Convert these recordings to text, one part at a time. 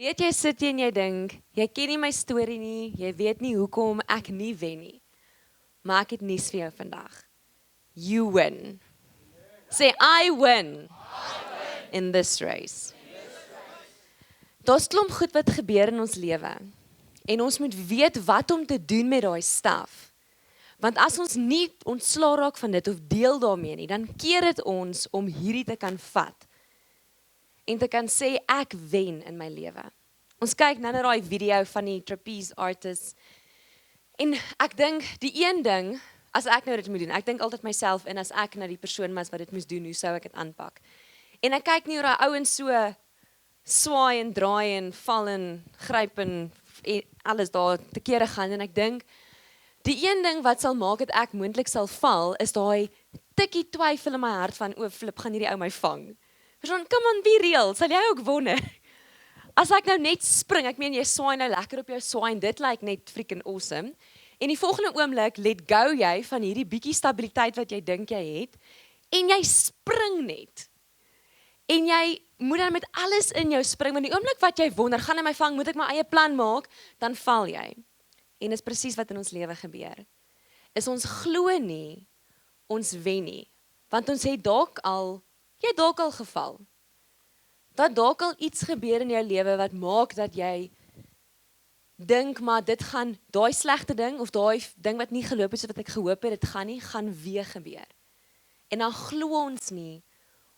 Weet jy sit hier en jy dink, jy ken nie my storie nie, jy weet nie hoekom ek nie wen nie. Maar ek het nuus vir jou vandag. You win. Sê I win in this race. Daar's klomp goed wat gebeur in ons lewe. En ons moet weet wat om te doen met daai staf. Want as ons nie ontslaa raak van dit of deel daarmee nie, dan keer dit ons om hierdie te kan vat. En te kan sê ek wen in my lewe. Ons kyk nou na daai video van die trapeze artists. En ek dink die een ding, as ek nou dit moet doen, ek dink altyd myself en as ek nou die persoon was wat dit moes doen, hoe sou ek dit aanpak? En ek kyk nie hoe daai ouens so swaai en draai en val en gryp en alles daar te kere gaan en ek dink die een ding wat sal maak dat ek moontlik sal val is daai tikkie twyfel in my hart van o flip gaan hierdie ou my vang. Verstaan, come on be real, sal jy ook wonder? As ek nou net spring, ek meen jy swaai nou lekker op jou swaai en dit lyk net freaking awesome. En die volgende oomblik let go jy van hierdie bietjie stabiliteit wat jy dink jy het en jy spring net. En jy moet dan met alles in jou spring, want die oomblik wat jy wonder, gaan hy my vang, moet ek my eie plan maak, dan val jy. En dis presies wat in ons lewe gebeur. Is ons glo nie, ons wen nie. Want ons het dalk al geval. Dat dalk al iets gebeur in jou lewe wat maak dat jy dink, maar dit gaan, daai slegte ding, of daai ding wat nie geloop het, so wat ek gehoop het, dit gaan weer gebeur. En dan glo ons nie,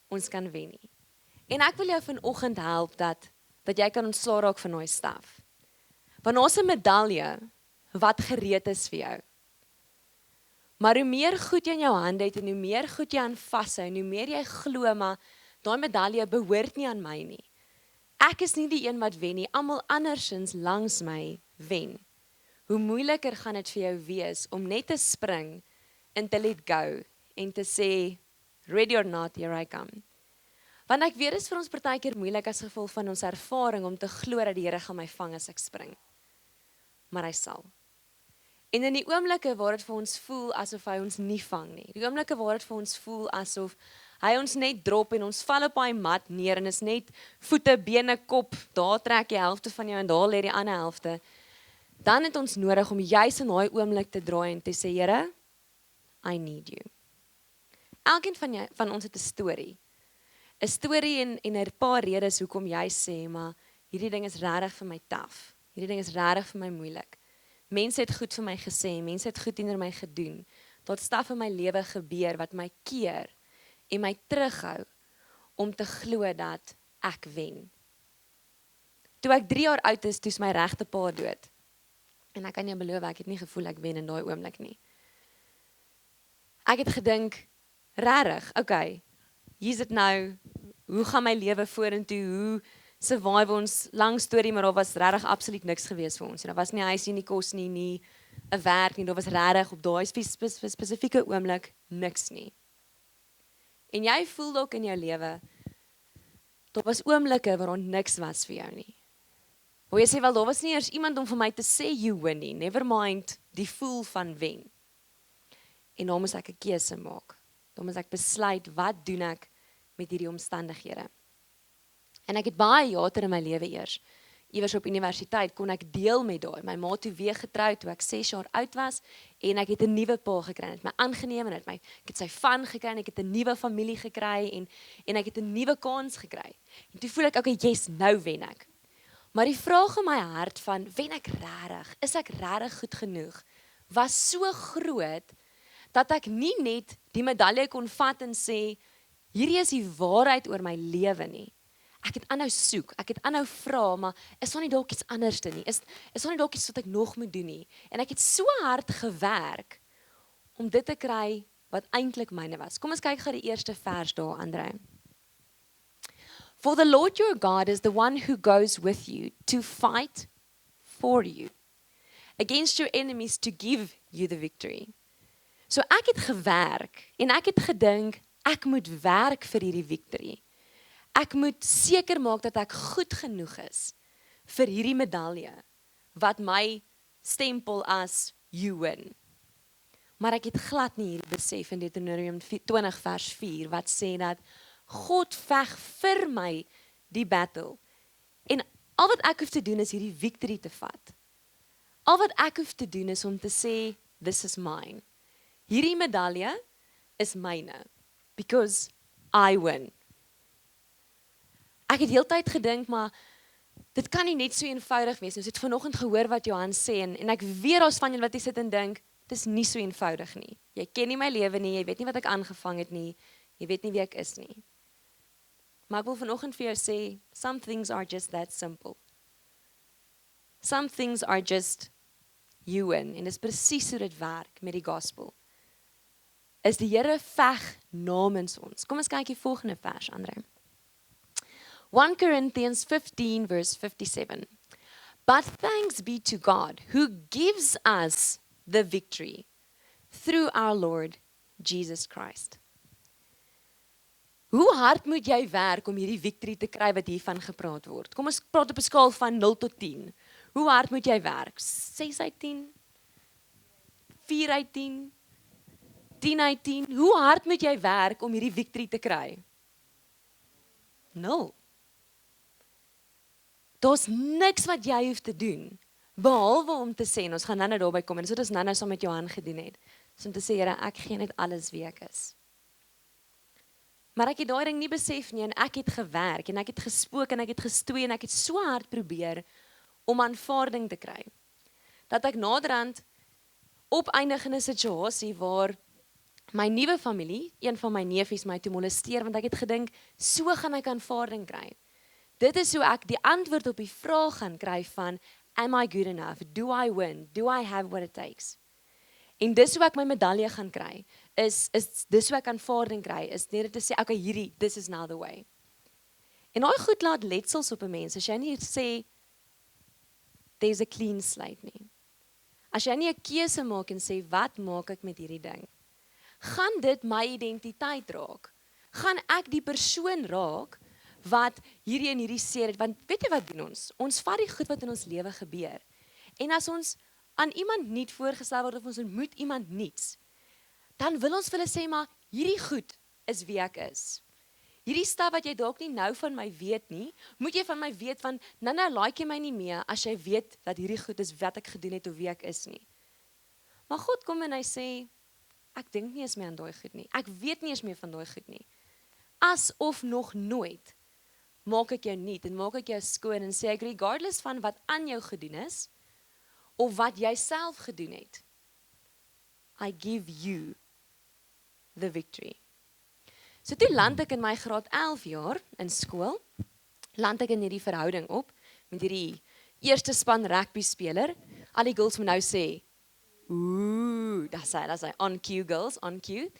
ons kan wen nie. En ek wil jou vanoggend help dat jy kan ontslaa raak van daai staf. Want ons 'n medalje wat gereed is vir jou. Maar hoe meer goed jy in jou hande het en hoe meer goed jy aan vashou en hoe meer jy glo, maar daai medalje behoort nie aan my nie. Ek is nie die een wat wen nie, almal andersins langs my wen. Hoe moeiliker gaan dit vir jou wees om net te spring en te let go en te sê, ready or not, here I come. Want ek weet dit is vir ons partykeer moeilik as gevolg van ons ervaring om te glo dat die Here gaan my vang as ek spring. Maar hy sal. En in die oomblikke waar dit vir ons voel asof hy ons nie vang nie. Die oomblikke waar dit vir ons voel asof hy ons net drop en ons val op daai mat neer en is net voete, bene, kop, daar trek jy helfte van jou en daar lê die ander helfte. Dan het ons nodig om juis in daai oomblik te draai en te sê, Here, I need you. Elkeen van ons het 'n storie. 'n Storie en 'n paar redes hoekom jy sê, maar hierdie ding is regtig vir my taaf. Hierdie ding is regtig vir my moeilik. Mense het goed vir my gesê, mense het goed teenoor my gedoen. Daar het staf in my lewe gebeur wat my keer en my terughou om te glo dat ek wen. Toe ek 3 jaar oud is, toe is my regte pa dood. En ek kan jou beloof, ek het nie gevoel ek wen in daai oomblik nie. Ek het gedink, regtig, okay, hier's dit nou, hoe gaan my lewe vorentoe, hoe survive ons, lang storie, maar daar was regtig absoluut niks gewees vir ons. Daar was nie huis nie, kos nie, 'n werk nie, daar was regtig op daai spesifieke oomblik niks nie. En jy voel dalk in jou lewe, daar was oomblikke waar daar niks was vir jou nie. Waar jy sê, wel, daar was nie eers iemand om vir my te sê you win nie, never mind die voel van wen. En dan moes ek 'n keuse maak. Dan moes ek besluit, wat doen ek met hierdie omstandighede? En ek het baie jare in my lewe iewers op universiteit, kon ek deel met daai. My ma het toe weer getroud toe ek 6 jaar oud was en ek het 'n nuwe pa gekry. Het my aangeneem en ek het sy van gekry en ek het 'n nuwe familie gekry en ek het 'n nuwe kans gekry. En toe voel ek, okay, yes, nou wen ek. Maar die vraag in my hart van, wen ek regtig? Is ek regtig goed genoeg? Was so groot dat ek nie net die medalje kon vat en sê, hierdie is die waarheid oor my lewe nie. Ek het aanhou soek, ek het aanhou vra, maar is daar nie dalk iets anderste nie? Is daar nie dalk iets wat ek nog moet doen nie? En ek het so hard gewerk om dit te kry wat eintlik myne was. Kom ons kyk gou die eerste vers daar, André. For the Lord your God is the one who goes with you to fight for you against your enemies to give you the victory. So ek het gewerk en ek het gedink ek moet werk vir hierdie victory. Ek moet seker maak dat ek goed genoeg is vir hierdie medalje wat my stempel as you win. Maar ek het glad nie hierdie besef in Deuteronomium 20 vers 4 wat sê dat God veg vir my die battle. En Al wat ek hoef te doen is hierdie victory te vat. Al wat ek hoef te doen is om te sê, this is mine. Hierdie medalje is myne, because I win. Ek het heeltyd gedink, maar dit kan nie net so eenvoudig wees. Ons het vanoggend gehoor wat Johan sê, en ek weet ons van julle wat jy sit en dink, dit is nie so eenvoudig nie. Jy ken nie my lewe nie, jy weet nie wat ek aangevang het nie, jy weet nie wie ek is nie. Maar ek wil vanoggend vir jou sê, some things are just that simple. Some things are just you win, en dis presies hoe dit werk met die gospel. Is die Here veg namens ons. Kom ons kyk die volgende vers, Andre. 1 Corinthians 15 verse 57. But thanks be to God who gives us the victory through our Lord Jesus Christ. Hoe hard moet jy werk om hierdie victory te kry wat hiervan gepraat word? Kom ons praat op 'n skaal van 0 tot 10. Hoe hard moet jy werk? 6 uit 10? 4 uit 10? 10 uit 10? Hoe hard moet jy werk om hierdie victory te kry? 0. Daar's niks wat jy hoef te doen, behalwe om te sê, en ons gaan nou daarby kom, en so dit ons nou saam met Johan gedoen het, so om te sê, Here, ek gee net alles wie ek is. Maar ek het daai ding nie besef nie, en ek het gewerk, en ek het gespook, en ek het gestoei, en ek het so hard probeer, om aanvaarding te kry, dat ek naderhand opeindig in 'n situasie waar my nuwe familie, een van my neefies my toe molesteer, want ek het gedink, so gaan ek aanvaarding kry. Dit is hoe ek die antwoord op die vraag gaan kry van, am I good enough? Do I win? Do I have what it takes? En dis hoe ek my medalje gaan kry, is dis hoe ek aanvaarding kry, is net te sê, okay, hierdie, this is now the way. En daai goed laat letsels op 'n mens, as jy nie sê, there's a clean slate nie. As jy nie 'n keuse maak en sê, wat maak ek met hierdie ding? Gaan dit my identiteit raak? Gaan ek die persoon raak, wat hierdie en hierdie seer het, want weet jy wat doen ons? Ons vat die goed wat in ons lewe gebeur, en as ons aan iemand nuut voorgestel word, of ons ontmoet iemand nuuts, dan wil ons vir hulle sê, maar hierdie goed is wie ek is. Hierdie stap wat jy dalk nie nou van my weet nie, moet jy van my weet, want nou like jy my nie meer, as jy weet, dat hierdie goed is wat ek gedoen het, of wie ek is nie. Maar God kom en hy sê, ek dink nie eens meer aan daai goed nie, ek weet nie eens meer van daai goed nie. Asof nog nooit, maak ek jou nuut en maak ek jou skoon en sê ek regardless van wat aan jou gedoen is of wat jy self gedoen het, I give you the victory. So toe land ek in my graad 11 jaar in skool, land ek in hierdie verhouding op met hierdie eerste span rugby speler. Al die girls moet nou sê, ooh, dis hy, on cue girls, on cue.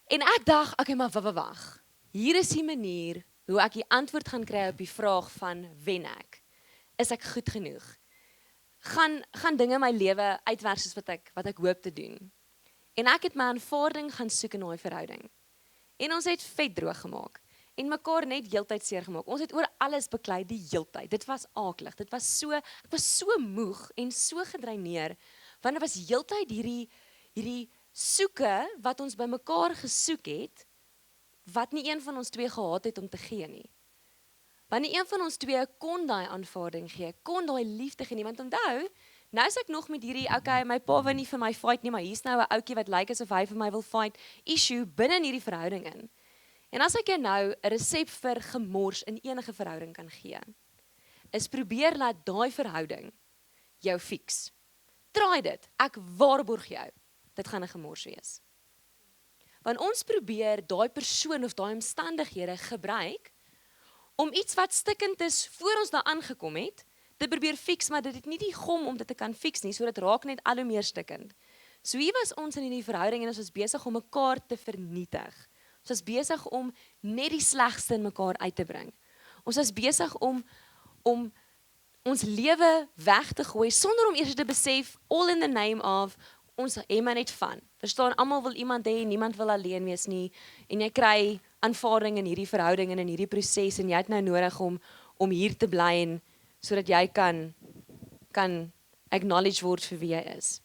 En ek dink, okay, maar wag. Hier is die manier hoe ek die antwoord gaan kry op die vraag van wen ek? Is ek goed genoeg? Gaan dinge in my lewe uitwerk soos wat ek hoop te doen? En ek het my aanvaarding gaan soek in daai verhouding. En ons het vet droog gemaak. En mekaar net heeltyd seer gemaak. Ons het oor alles beklei die heeltyd. Dit was aaklig. Ek was so moeg en so gedreineer, want dit was heeltyd hierdie soeke wat ons by mekaar gesoek het, wat nie een van ons twee gehad het om te gee nie. Want nie een van ons twee kon daai aanvaarding gee, kon daai liefde gee nie, want onthou, nou is ek nog met hierdie, okay, my pa wil nie vir my fight nie, maar hier's nou 'n ouetjie wat lyk asof hy vir my wil fight, issue binne in hierdie verhouding in. En as ek jou nou 'n resep vir gemors in enige verhouding kan gee, is probeer laat daai verhouding jou fix. Try dit, ek waarborg jou, dit gaan 'n gemors wees. Want ons probeer daai persoon of daai omstandighede gebruik om iets wat stikkend is voor ons daar aangekom het, te probeer fix, maar dit het nie die gom om dit te kan fix nie, so dit raak net al hoe meer stikkend. So hier was ons in die verhouding en ons was besig om mekaar te vernietig. Ons was besig om net die slegste in mekaar uit te bring. Ons was besig om ons lewe weg te gooi, sonder om eers te besef, all in the name of, ons hê maar net van. Verstaan, almal wil iemand hê, niemand wil alleen wees nie, en jy kry aanvaarding in hierdie verhouding en in hierdie proses, en jy het nou nodig om hier te bly, en sodat jy kan acknowledge word vir wie jy is.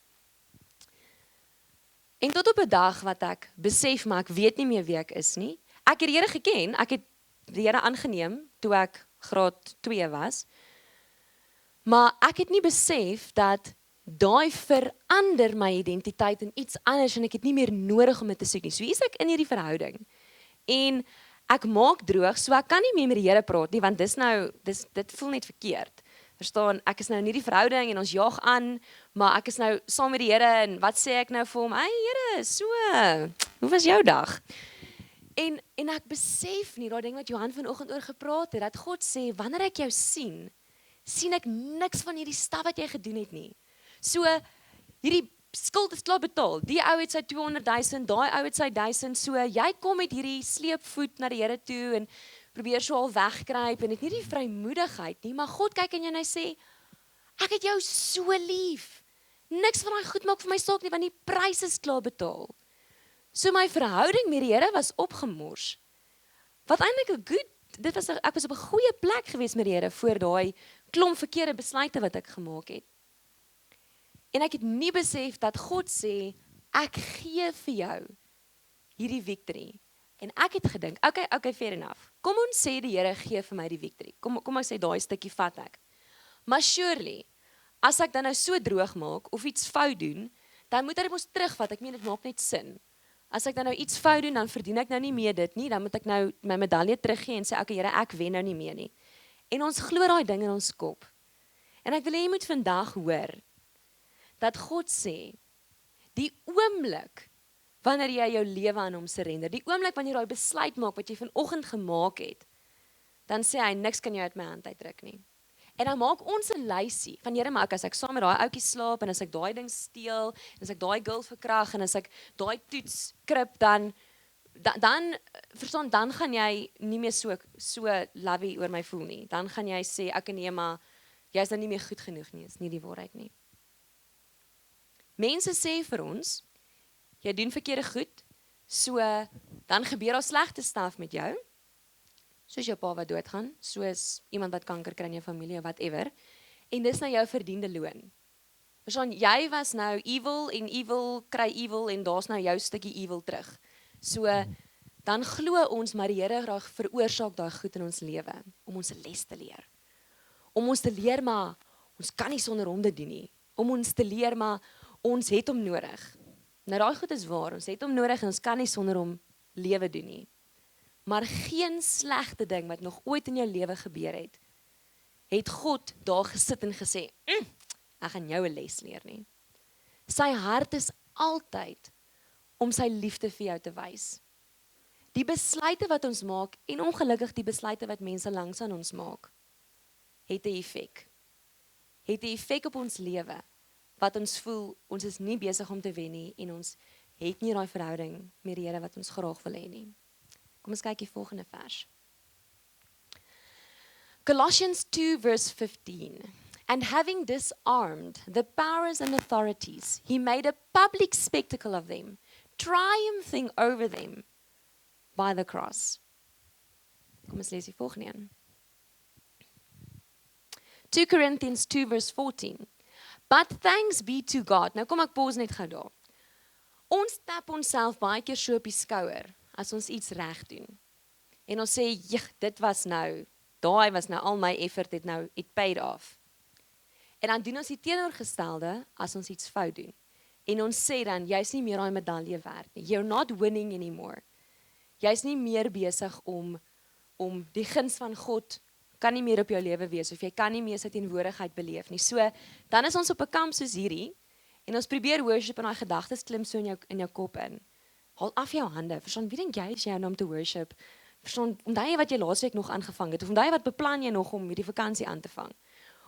En tot op 'n dag wat ek besef, maar ek weet nie meer wie ek is nie. Ek het die Here geken, ek het die Here aangeneem toe ek graad 2 was. Maar ek het nie besef dat daai verander my identiteit in iets anders en ek het nie meer nodig om dit te soek nie. So hier's ek in hierdie verhouding. En ek maak droog, so ek kan nie meer met die Here praat nie, want dit voel net verkeerd. Verstaan, ek is nou in hierdie verhouding en ons jaag aan, maar ek is nou saam met die Here en wat sê ek nou vir hom? Hey Here, so, hoe was jou dag? En ek besef nie, daai ding wat Johan vanoggend oor gepraat het, dat God sê, wanneer ek jou sien ek niks van hierdie staf wat jy gedoen het nie. So, hierdie skuld is klaar betaal. Die ou het sy 200,000, daai ou het sy 1000, so jy kom met hierdie sleepvoet na die Here toe en probeer so al wegkruip en het nie die vrymoedigheid nie, maar God kyk in jou en hy sê, ek het jou so lief. Niks van daai goed maak vir my saak nie, want die prys is klaar betaal. So my verhouding met die Here was opgemors. Wat eintlik ek was op 'n goeie plek gewees met die Here voor daai klomp verkeerde besluite wat ek gemaak het. En ek het nie besef dat God sê, ek gee vir jou hierdie victory. En ek het gedink, okay, fair enough. Kom ons sê die Here gee vir my die victory. Kom ek sê daai stukkie vat ek. Maar surely, as ek dan nou so droog maak of iets fout doen, dan moet ek dit mos terugvat. Ek meen dit maak net sin. As ek dan nou iets fout doen, dan verdien ek nou nie meer dit nie, dan moet ek nou my medalje teruggee en sê, okay Here, ek wen nou nie meer nie. En ons glo daai ding in ons kop. En ek wil hê jy moet vandag hoor, dat God sê, die oomblik, wanneer jy jou lewe aan hom surrender, die oomblik wanneer jy daai besluit maak, wat jy vanoggend gemaak het, dan sê hy, niks kan jou uit my hand uitdruk nie. En dan maak ons 'n lysie van Here, maar as ek saam met daai ouetjie slaap en as ek daai ding steel en as ek daai girl verkrag en as ek daai toets krip dan gaan jy nie meer so lovey oor my voel nie. Dan gaan jy sê ek nee, maar jy's nou nie meer goed genoeg nie. Is nie die waarheid nie. Mense sê vir ons, jy doen verkeerde goed, so dan gebeur daar slegte stuff met jou. Soos jou pa wat doodgaan, soos iemand wat kanker kry in jou familie of whatever, en dis nou jou verdiende loon. Verstaan, jy was nou evil en evil kry evil en daar's nou jou stukkie evil terug. So, dan glo ons maar die Here graag veroorsaak daai goed in ons lewe, om ons 'n les te leer. Om ons te leer maar, ons kan nie sonder hom dit doen nie. Om ons te leer maar, ons het hom nodig. Nou daai goed is waar, ons het hom nodig en ons kan nie sonder hom lewe doen nie. Maar geen slegte ding wat nog ooit in jou lewe gebeur het God daar gesit en gesê, ek gaan jou 'n les leer nie. Sy hart is altyd om sy liefde vir jou te wys. Die besluite wat ons maak, en ongelukkig die besluite wat mense langs aan ons maak, het 'n effek. Het 'n effek op ons lewe, wat ons voel, ons is nie besig om te wen nie, en ons het nie daai verhouding met die Here wat ons graag wil hê nie. Kom ons kyk die volgende vers. Colossians 2 verse 15. And having disarmed the powers and authorities, he made a public spectacle of them, triumphing over them by the cross. Kom ons lees die volgende een. 2 Corinthians 2 verse 14. But thanks be to God. Nou kom ek pause net gou daar. Ons tap onsself baie keer so op die skouer, as ons iets reg doen. En ons sê, dit was nou, daai was nou al my effort, it paid off. En dan doen ons die teenoorgestelde, as ons iets fout doen. En ons sê dan, jy's nie meer daai medalje werd nie. You're not winning anymore. Jy's nie meer besig om die guns van God, kan nie meer op jou lewe wees, of jy kan nie meer sy teenwoordigheid beleef nie. So, dan is ons op 'n kamp soos hierdie, en ons probeer worship en daai gedagtes klim so in jou kop in. Haal af jou hande, verstaan, wie dink jy is jy nou om te worship? Verstaan, onthou jy wat jy laasweek nog aangevang het, of onthou jy wat beplan jy nog om hierdie vakansie aan te vang?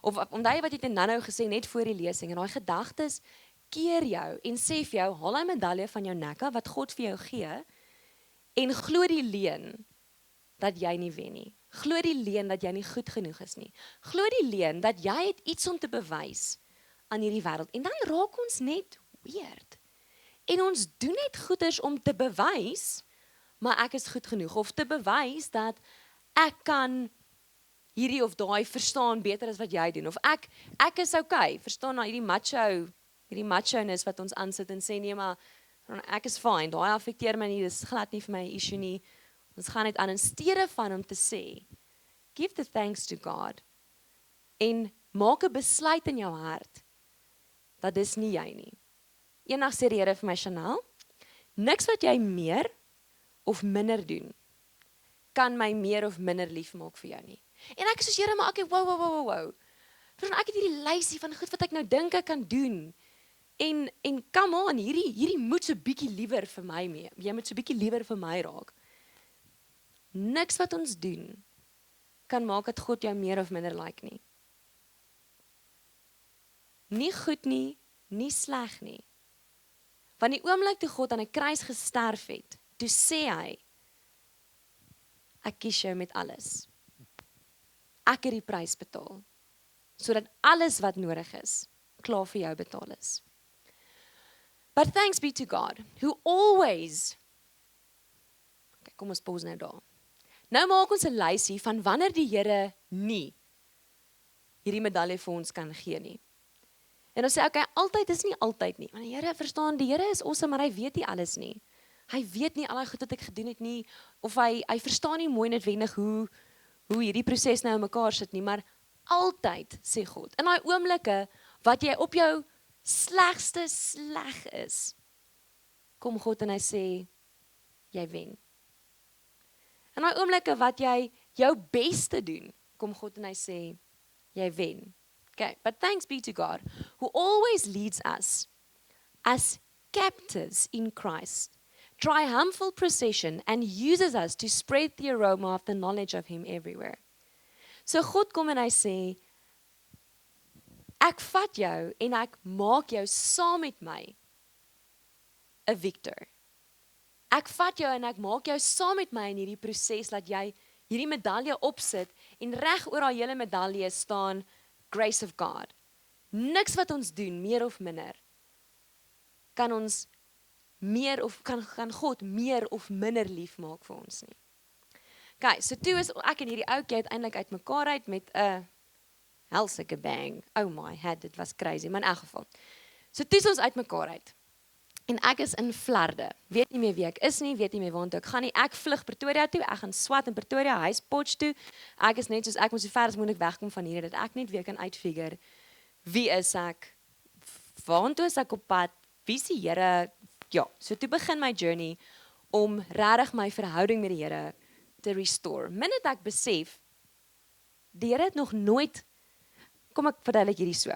Of onthou jy wat jy nou gesê net voor die lesing, en daai gedagtes keer jou, en sê vir jou, haal hy medalje van jou nek af, wat God vir jou gee, en glo die leuen, dat jy nie wen nie. Glo die leuen, dat jy nie goed genoeg is nie. Glo die leuen, dat jy het iets om te bewys aan hierdie wêreld, en dan raak ons net weird. En ons doen net goeders om te bewys, maar ek is goed genoeg, of te bewys dat ek kan hierdie of daai verstaan beter as wat jy doen, of ek is okay, verstaan hierdie macho-ness wat ons aansit en sê, nee maar, ek is fine, daai affekteer my nie, dis glad nie vir my issue nie, ons gaan net aan in steede van om te sê, give the thanks to God, en maak 'n besluit in jou hart, dat dis nie jy nie. Eendag sê die Here vir my, Chanel, niks wat jy meer of minder doen, kan my meer of minder lief maak vir jou nie. En ek is soos, Here, maar okay, wow. Ek het hierdie lysie van goed wat ek nou dink ek kan doen. En come on, hierdie moet so bietjie liewer vir my mee. Jy moet so bietjie liewer vir my raak. Niks wat ons doen kan maak dat God jou meer of minder like nie. Nie goed nie, nie sleg nie. Want die oomblik toe God aan 'n kruis gesterf het, toe sê hy, ek kies jou met alles. Ek het die prys betaal, sodat alles wat nodig is, klaar vir jou betaal is. But thanks be to God, who always, okay, kom ons pause nou daar. Nou maak ons 'n lysie van wanneer die Here nie hierdie medalje vir ons kan gee nie. En ons sê, okay, altyd is nie altyd nie. Want die Here verstaan, die Here is awesome, maar hy weet nie alles nie. Hy weet nie al die goed wat ek gedoen het nie, of hy verstaan nie mooi noodwendig hoe hierdie proses nou in mekaar sit nie, maar altyd, sê God, in daai oomblikke wat jy op jou slegste sleg is, kom God en hy sê, jy wen. In daai oomblikke wat jy jou beste doen, kom God en hy sê, jy wen. Okay, but thanks be to God, who always leads us as captives in Christ, triumphal procession, and uses us to spread the aroma of the knowledge of Him everywhere. So God kom en hy sê, ek vat jou en ek maak jou saam met my 'n victor. Ek vat jou en ek maak jou saam met my in hierdie proses, dat jy hierdie medalje opsit, en reg oor daai hele medalje staan, grace of God. Niks wat ons doen, meer of minder, kan ons meer of kan God meer of minder lief maak vir ons nie. Okay, so toe is ek en hierdie ouetjie uiteindelik uitmekaar uit met 'n helsike bang. Oh my head, dit was crazy, maar in elk geval. So toe is ons uitmekaar uit. En ek is in Vlarde. Weet nie meer wie ek is nie, weet nie meer waartoe ek gaan nie. Ek vlug Pretoria toe, ek gaan swat in Pretoria, hy is Potch toe. Ek is net soos ek moet so ver as moontlik wegkom van hier, dat ek net weer kan uitfigure wie is ek, waartoe is ek op pad, wie is die Here? Ja, so toe begin my journey om regtig my verhouding met die Here te restore. Minnet ek besef, die Here het nog nooit, kom ek verduidelik hierdie so.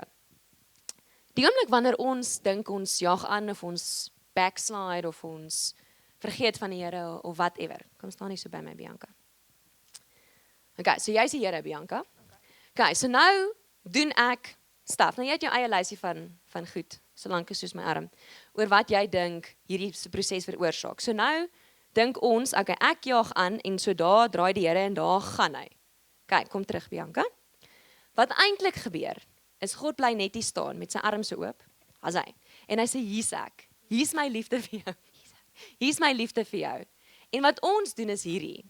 Die oomblik wanneer ons dink ons jag aan, of ons backslide, of ons vergeet van die Here, of whatever. Kom staan nie so by my, Bianca. Okay, so jy is die Here, Bianca. Okay, so nou doen ek staf. Nou jy het jou eie lysie van goed, solank is soos my arm, oor wat jy dink hierdie proses veroorsaak. So nou dink ons, okay, ek jag aan, en so daar draai die Here en daar gaan hy. Okay, kom terug, Bianca. Wat eintlik gebeur, is God bly net hier staan met sy arms so oop, as hy. En hy sê, hier's ek. Hier's my liefde vir jou. Hier's my liefde vir jou. En wat ons doen is hierdie.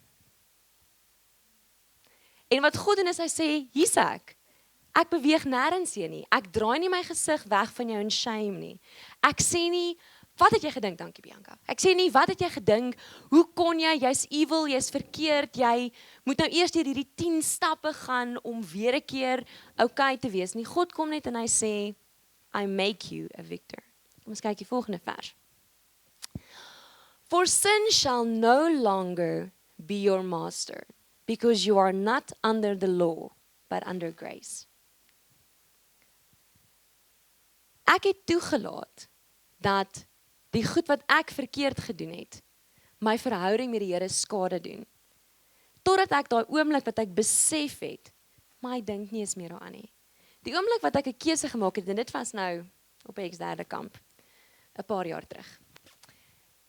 En wat God doen is hy sê, hier's ek. Ek beweeg nêrens heen nie. Ek draai nie my gesig weg van jou in shame nie. Ek sê nie, wat het jy gedink? Dankie, Bianca. Ek sê nie, wat het jy gedink? Hoe kon jy? Jy's evil, jy's verkeerd. Jy moet nou eers deur hierdie 10 stappe gaan om weer 'n keer okay te wees nie. God kom net en hy sê, I make you a victor. Kom ons kyk die volgende vers. For sin shall no longer be your master, because you are not under the law, but under grace. Ek het toegelaat dat die goed wat ek verkeerd gedoen het, my verhouding met die Here skade doen. Totdat ek daai oomblik wat ek besef het, maar ek dink nie eens meer daaraan nie. Die oomblik wat ek 'n keuse gemaak het, en dit was nou op 'n X-derde kamp, 'n paar jaar terug.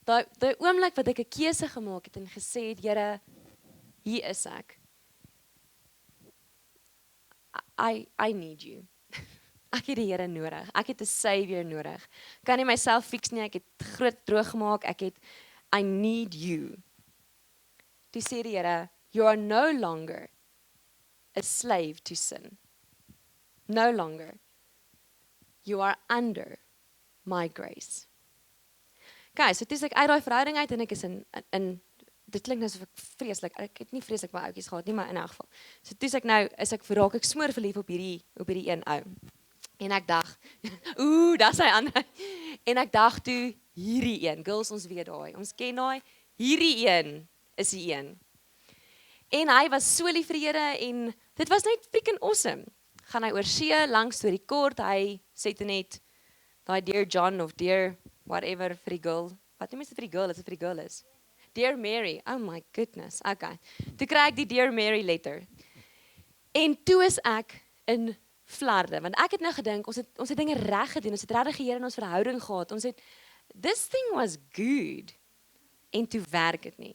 Daai oomblik wat ek 'n keuse gemaak het en gesê het, Here, hier is ek. I need you. Ek het die Here nodig. Ek het 'n Savior nodig. Kan nie myself fix nie. Ek het groot droog gemaak. I need you. Toe sê die Here, you are no longer a slave to sin. No longer. You are under my grace. Okay, so toe is ek uit daai verhouding uit en ek is in dit klink nou so vreeslik. Ek het nie vreeslik baie ouetjies gehad nie, maar in 'n geval. So toe ek nou raak ek smoor verlief op hierdie een ou. En ek dag, dis hy ander. En ek dag toe hierdie een, girls ons weet daai. Ons ken daai. Hierdie een is die een. En hy was so lief vir die Here en dit was net freaking awesome. Gaan hy oor see, lank storie kort, hy sê toe net daai Dear John of Dear whatever vir die girl. Wat noem jy dit vir die girl as dit vir die girl is? Dear Mary. Oh my goodness. Okay. Toe kry ek die Dear Mary letter. En toe is ek in flarde, want ek het nou gedink ons het dinge reg gedoen. Ons het regtig die Here in ons verhouding gehad. This thing was good. En toe werk dit nie.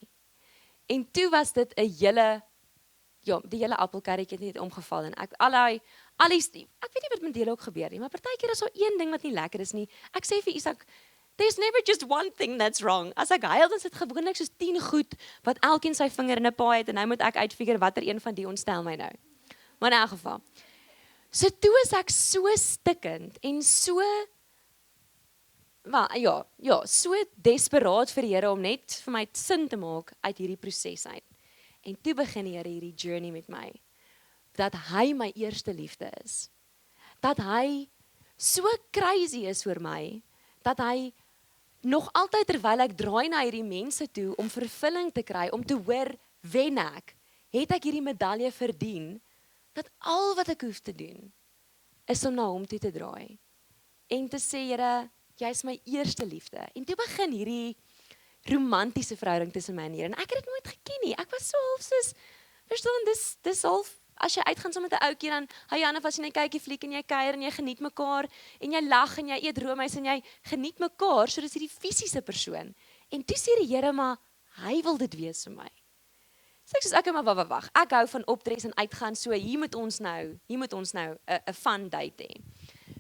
En toe was dit 'n hele die hele appelkarretjie het net omgeval en ek weet nie wat met julle ook gebeur nie, maar partykeer is daar een ding wat nie lekker is nie. Ek sê vir Isak, there's never just one thing that's wrong. As ek huil, dan sit gewoonlik soos 10 goed wat elkeen sy vinger in 'n paai het en nou moet ek uitfigure watter een van die ontstel my nou. Maar in elk geval. So toe is ek so stikkend en so so desperaat vir die Here om net vir my sin te maak uit hierdie proses uit. En toe begin die Here hierdie journey met my. Dat hy my eerste liefde is. Dat hy so crazy is vir my, dat hy nog altyd terwyl ek draai na hierdie mense toe om vervulling te kry, om te hoor wen ek, het ek hierdie medalje verdien, dat al wat ek hoef te doen, is om na hom toe te draai. En te sê, Here, jy is my eerste liefde. En toe begin hierdie romantiese verhouding tussen my en Here. En ek het dit nooit geken nie. Ek was so half soos, verstaan, dis half, as jy uitgaan saam met 'n ouetjie, dan hou jy aan as jy net kykie fliek en jy kuier en jy geniet mekaar, en jy lag en jy eet roomys en jy geniet mekaar, so dis hierdie fisiese persoon. En toe sê die Here, maar hy wil dit wees vir my. So ek sê, okay, maar wag. Ek hou van optres en uitgaan, so hier moet ons nou 'n fun date hê.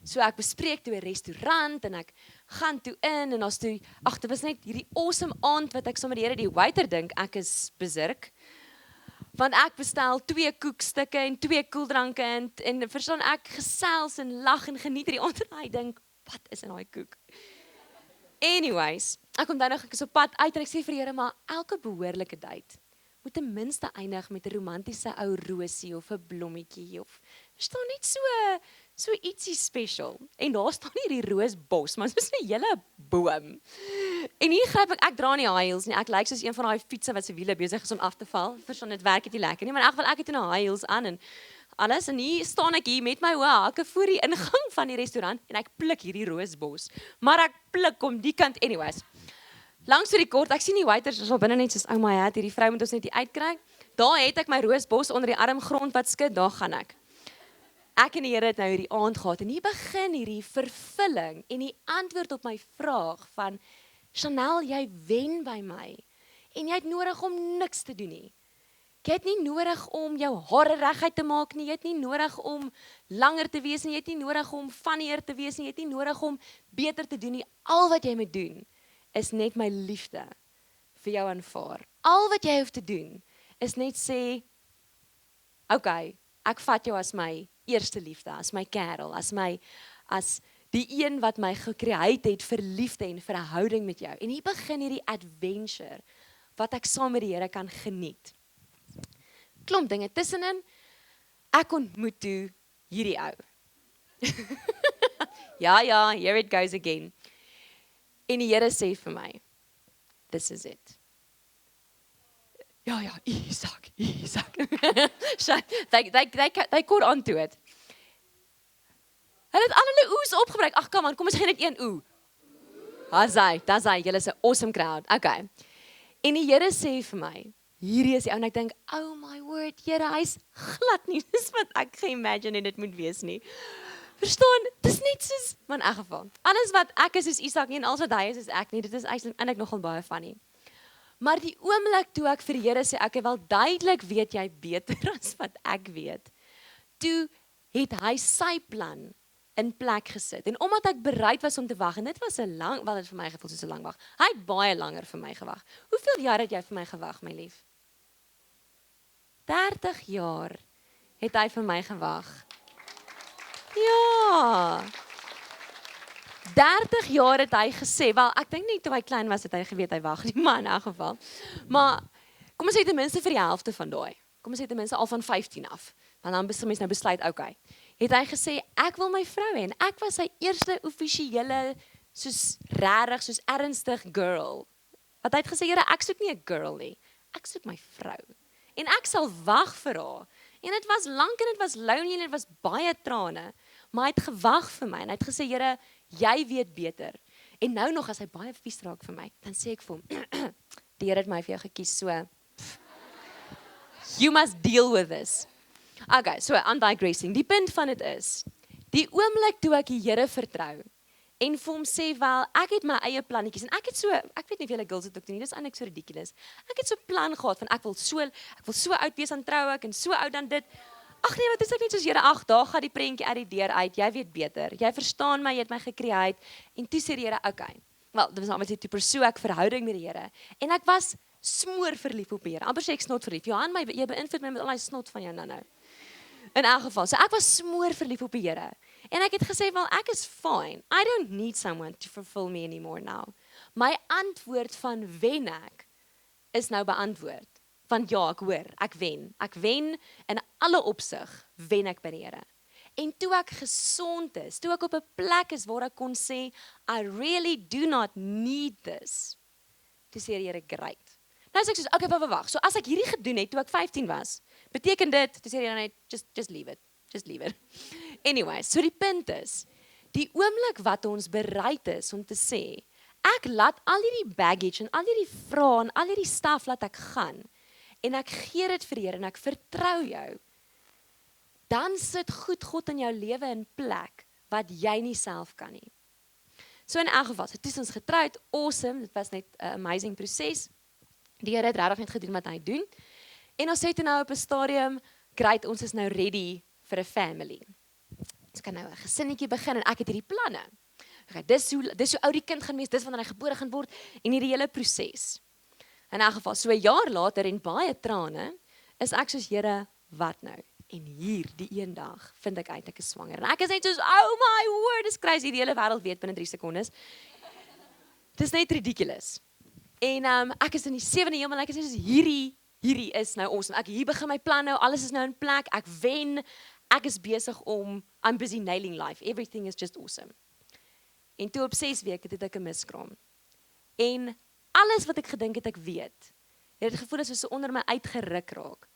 So ek bespreek toe 'n restaurant en ek gaan toe in en ons toe, dit was net hierdie awesome aand wat ek sommer die waiter dink ek is besirk. Want ek bestel 2 koekstukke en 2 koeldranke en verstaan ek gesels en lag en geniet hierdie aand en hy dink, wat is in daai koek? Anyways, ek kom dan nog so pad uit en ek sê vir die Here, maar elke behoorlike date moet ten minste eindig met 'n romantiese ou rosie of 'n blommetjie of verstaan net so ietsie special. En daar staan hierdie roosbos, maar soos 'n hele boom. En hier gryp ek dra nie high heels nie. Ek lyk soos een van daai fietsse wat se wiele besig is om af te val. Verstaan, dit werk nie lekker nie, maar in elk geval ek het 'n high heels aan en alles en hier staan ek hier met my hoë hakke voor die ingang van die restaurant en ek pluk hierdie roosbos. Maar ek pluk om die kant anyways. Langs vir die kort, ek sien die waiters is al binne net soos, oh my god, hierdie vrou moet ons net hier uitkry. Daar het ek my roosbos onder die arm grond wat skud, daar gaan ek. Ek en die Here het nou hierdie aand gehad en hier begin hierdie vervulling en die antwoord op my vraag van Chanel, jy wen by my en jy het nodig om niks te doen nie. Jy het nie nodig om jou hare reguit te maak nie, jy het nie nodig om langer te wees nie, jy het nie nodig om funnier te wees nie, jy het nie nodig om beter te doen nie. Al wat jy moet doen is net my liefde vir jou aanvaar. Al wat jy hoef te doen is net sê, okay, ek vat jou as my eerste liefde, as my kerel, as die een wat my gecreate het vir liefde en vir 'n houding met jou. En hier begin hierdie adventure wat ek saam met die Here kan geniet. Klomp dinge tussenin. Ek ontmoet toe hierdie ou. ja, here it goes again. En die Here sê vir my, this is it. Ja, Isak. They caught on to it. Hulle het al hulle oes opgebruik. Ag, kom aan, kom ons gee net een oe. Dis hy, julle is 'n awesome crowd. Okay. En die Here sê vir my, hierdie is die ou en ek dink, oh my word, Here, hy's glad nie dis wat ek geimagine dit moet wees nie. Verstaan, dis net soos, maar in elk geval, alles wat ek is Isak nie en alles wat hy is ek nie, dit is eintlik nogal baie funny. Maar die oomblik toe ek vir die Here sê, ek wel duidelik weet jy beter as wat ek weet, toe het hy sy plan in plek gesit. En omdat ek bereid was om te wag, en dit was 'n lang, wel dit vir my gevoel soos 'n lang wag. Hy het baie langer vir my gewag. Hoeveel jaar het jy vir my gewag, my lief? 30 jaar het hy vir my gewag. Ja. 30 jaar het hy gesê, wel ek dink nie toe hy klein was het hy geweet hy wag nie, maar in elk geval. Maar Kom ons sê ten minste vir die helfte van daai. Kom ons sê ten minste al van 15 af. Want dan mens nou besluit, okay. Het hy gesê, ek wil my vrou hê en ek was sy eerste offisiële soos regtig, soos ernstig girl. Wat hy het gesê, Here, ek soek nie 'n girl nie. Ek soek my vrou. En ek sal wag vir haar. En dit was lank en dit was lonely en dit was baie trane. Maar hy het gewag vir my en hy het gesê, Here, jy weet beter. En nou nog as hy baie vies raak vir my, dan sê ek vir hom, die Here het my vir jou gekies, so you must deal with this. Okay, so I'm digressing. Die punt van dit is, die oomblik toe ek die Here vertrou en vir hom sê wel, ek het my eie plannetjies en ek weet nie of julle girls dit ook doen nie, dis eintlik so ridiculous. Ek het so 'n plan gehad van ek wil so oud wees aan trou ek en so oud dan dit. Ag nee, wat is ek net soos Here, ag, daar gaan die prentjie uit die deur uit. Jy weet beter. Jy verstaan my, jy het my gecreate en toe sê die Here, okay. Wel, dit was obviously to pursue ek verhouding met die Here en ek was smoor verlief op die Here. Amper sê ek snot verlief. Johan, jy beïnvloed my met al die snot van jou nou. In elk geval, so ek was smoor verlief op die Here. En ek het gesê, wel, ek is fine. I don't need someone to fulfill me anymore now. My antwoord van wen ek, is nou beantwoord. Van ja, ek hoor, ek wen. Ek wen in alle opsig, wen ek by die Here. En toe ek gesond is, toe ek op 'n plek is waar ek kon sê, I really do not need this. Toe sê die Here, great. Nou sê ek soos, okay, wag. So as ek hierdie gedoen het, toe ek 15 was, beteken dit, toe sê die Here net, just leave it. Just leave it. Anyway, so die punt is, die oomblik wat ons bereid is om te sê, ek laat al hierdie baggage en al hierdie vrae en al hierdie stuff laat ek gaan, en ek gee dit vir die Here en ek vertrou jou, dan sit goed God in jou lewe in plek, wat jy nie self kan nie. So in elk geval, so toe is ons getroud, awesome, dit was net 'n amazing proses, die Here het regtig net gedoen wat hy doen, en ons sê toe nou op 'n stadium, great, ons is nou ready vir 'n family. Ons kan nou 'n gesinnetjie begin en ek het hierdie planne. Okay, dis hoe oud die kind gaan wees, dis wanneer hy gebore gaan word en hierdie hele proses. In 'n geval, so 'n jaar later en baie trane, is ek soos Here, wat nou? En hier, die een dag, vind ek uit ek is swanger. En ek is net soos, oh my word, dis crazy, die hele wêreld weet binne 3 sekondes. Dis net ridiculous. En ek is in die 7de hemel, ek is net soos hierdie is nou awesome. Ek hier begin my plan nou, alles is nou in plek, ek wen, ek is besig om, I'm busy nailing life, everything is just awesome. En toe op 6 weke het ek 'n miskraam. En alles wat ek gedink het ek weet, het het gevoel asof so onder my uitgeruk raak.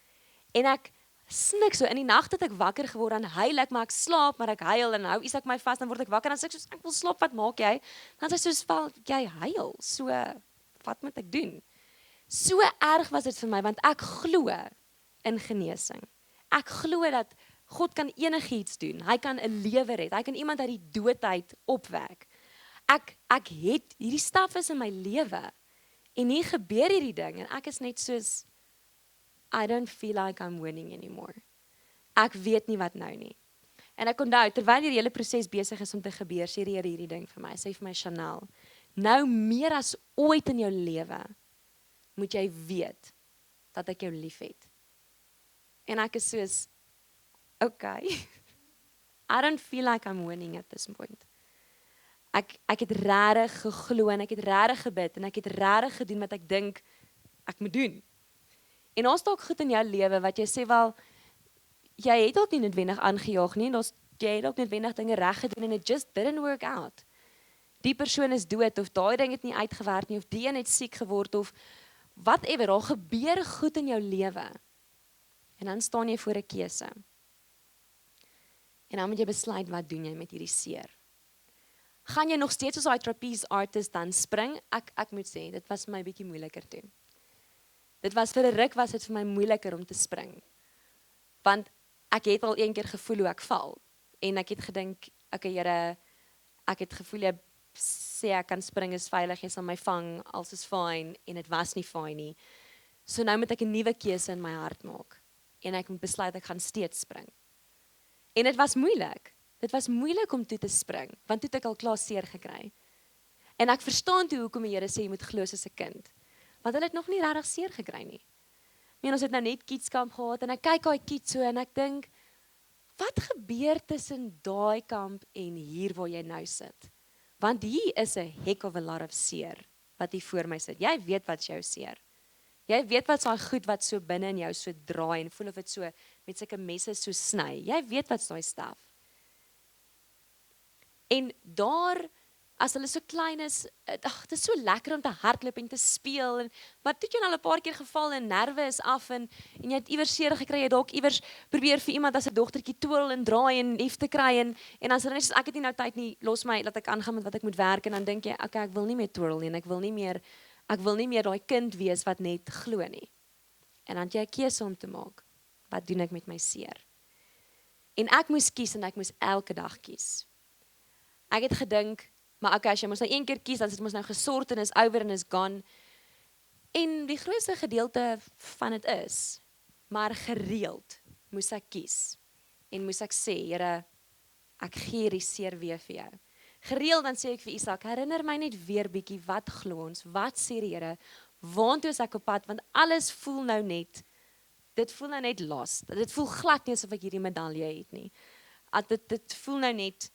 En ek snik so, in die nag het ek wakker geword, dan huil ek, maar ek slaap, maar ek huil, en hou Isak my vas, dan word ek wakker, dan sê ek soos, ek wil slaap, wat maak jy? Dan sê ek soos, wel, jy huil, so, wat moet ek doen? So erg was dit vir my, want ek glo in genesing. Ek glo dat God kan enigiets doen, hy kan 'n lewe red, hy kan iemand uit die doodheid opwek. Ek het, hierdie staf is in my lewe, en hier gebeur hierdie ding, en ek is net soos, I don't feel like I'm winning anymore. Ek weet nie wat nou nie. En ek onthou, terwyl hierdie hele proses besig is om te gebeur, sê die Here hierdie ding vir my, sê vir my, Chanel, nou meer as ooit in jou lewe, moet jy weet, dat ek jou lief het. En ek is soos, okay, I don't feel like I'm winning at this point. Ek het regtig geglo, en ek het regtig gebid, en ek het regtig gedoen wat ek dink, ek moet doen. En ons dalk goed in jou lewe, wat jy sê, wel, jy het ook nie noodwendig aangejaag nie, jy het ook noodwendig dinge reg gedoen, en it just didn't work out. Die persoon is dood, of daai ding het nie uitgewerk nie, of die een het siek geword, of whatever, al gebeur goed in jou lewe, en dan staan jy voor 'n keuse. En dan moet jy besluit, wat doen jy met hierdie seer? Gaan jy nog steeds soos daai trapeze artist dan spring? Ek moet sê, dit was vir my bietjie moeiliker toe. Dit was vir 'n ruk was dit vir my moeiliker om te spring. Want ek het al een keer gevoel hoe ek val. En ek het gedink, okay Here, ek het gevoel jy sê ek kan spring, is veilig, jy sal my vang, alles is fyn, en dit was nie fyn nie. So nou moet ek 'n nuwe keuse in my hart maak. En ek moet besluit ek gaan steeds spring. En dit was moeilik. Dit was moeilik om toe te spring, want toe het ek al klaar seer gekry. En ek verstaan toe hoekom die Here sê jy moet glo soos 'n kind. Want hulle het nog nie regtig seer gekry nie. Ons het nou net kidskamp gehad, en ek kyk daai kids so, en ek dink, wat gebeur tussen daai kamp en hier waar jy nou sit? Want hier is 'n heck of a lot of seer, wat hier voor my sit. Jy weet wat jou seer. Jy weet wat daai goed wat so binne in jou so draai en voel of dit so met sulke messe so sny. Jy weet wat's daai staf. En daar as hulle so klein is, dit is so lekker om te hardloop en te speel en maar toe jy al 'n paar keer geval en nerve is af en jy het iewers seer gekry, jy dalk iewers probeer vir iemand as 'n dogtertjie twirl en draai en lief te kry en as hulle net sê ek het nie nou tyd nie, los my, laat ek aangaan met wat ek moet werk en dan dink jy, okay, ek wil nie meer twirl nie en ek wil nie meer daai kind wees wat net glo nie. En dan het jy 'n keuse om te maak. Wat doen ek met my seer? En ek moes kies en ek moes elke dag kies. Ek het gedink, maar okay, as jy mos nou een keer kies, dan is dit mos nou gesort en is over en is gone. En die grootste gedeelte van dit is, maar gereeld moes ek kies. En moes ek sê, Here, ek gee hierdie seer weer vir jou. Gereeld dan sê ek vir Isak, herinner my net weer bietjie, wat glo ons, wat sê die Here, waantoe is ek op pad, want alles voel nou net, dit voel nou net lost, dit voel glad nie asof ek hierdie medalje het nie. Dit voel nou net,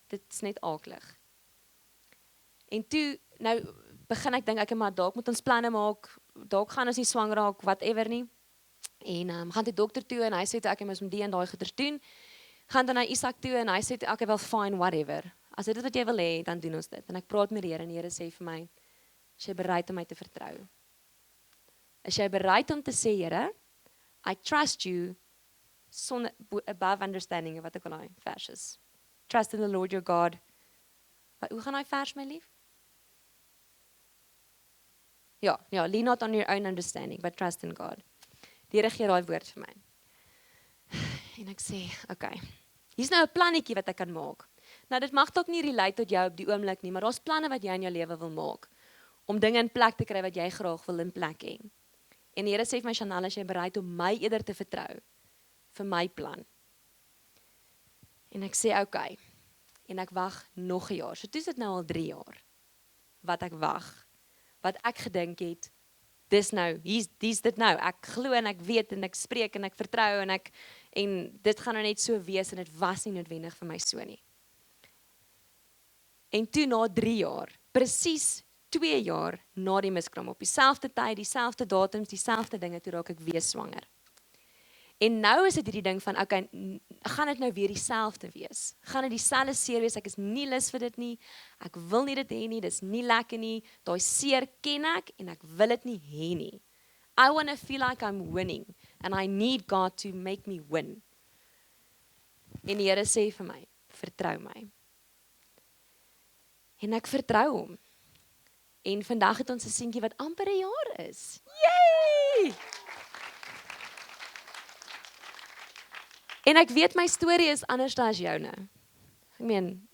dit is net aaklig. En toe, nou begin ek dink, ek maar dalk moet ons planne maak, dalk gaan ons nie swanger raak, whatever nie. En gaan die dokter toe en hy sê toe, ek moet die en daai goeders doen. Gaan dan na Isak toe en hy sê toe, okay, wel fine, whatever. As dit wat jy wil hê, dan doen ons dit. En ek praat met die Here en die Here sê vir my, is jy bereid om my te vertrou? Is jy bereid om te sê, Here, I trust you above understanding, wat ek al daai vers is. Trust in the Lord your God. Hoe gaan daai vers, my lief? Ja, lean not on your own understanding, but trust in God. Die Here gee daai woord vir my. En ek sê, okay, hier's nou 'n plannetjie wat ek kan maak. Nou, dit mag dalk nie relate tot jou op die oomblik nie, maar daar's planne wat jy in jou lewe wil maak, om dinge in plek te kry wat jy graag wil in plek hê. En die Here sê vir my, Chanel, as jy bereid om my eerder te vertrou, vir my plan. En ek sê, okay, en ek wag nog 'n jaar, so toe is dit nou al 3 jaar, wat ek wag, wat ek gedink het, dis dit nou, ek glo en ek weet en ek spreek en ek vertrou en dit gaan nou net so wees en dit was nie noodwendig vir my so nie. En toe na 3 jaar, presies 2 jaar na die miskraam, op dieselfde tyd, dieselfde datums, dieselfde dinge, toe raak ek weer swanger. En nou is dit hierdie ding van, okay, gaan dit nou weer dieselfde wees? Gaan dit dieselfde seer wees? Ek is nie lus vir dit nie, ek wil nie dit hê nie, dis nie lekker nie, daai seer ken ek en ek wil dit nie hê nie. I want to feel like I'm winning and I need God to make me win. En die Here sê vir my, vertrou my. En ek vertrou hom. En vandag het ons 'n seentjie wat amper 'n jaar is. Yay! En ek weet my storie is anders as joune. Ek meen,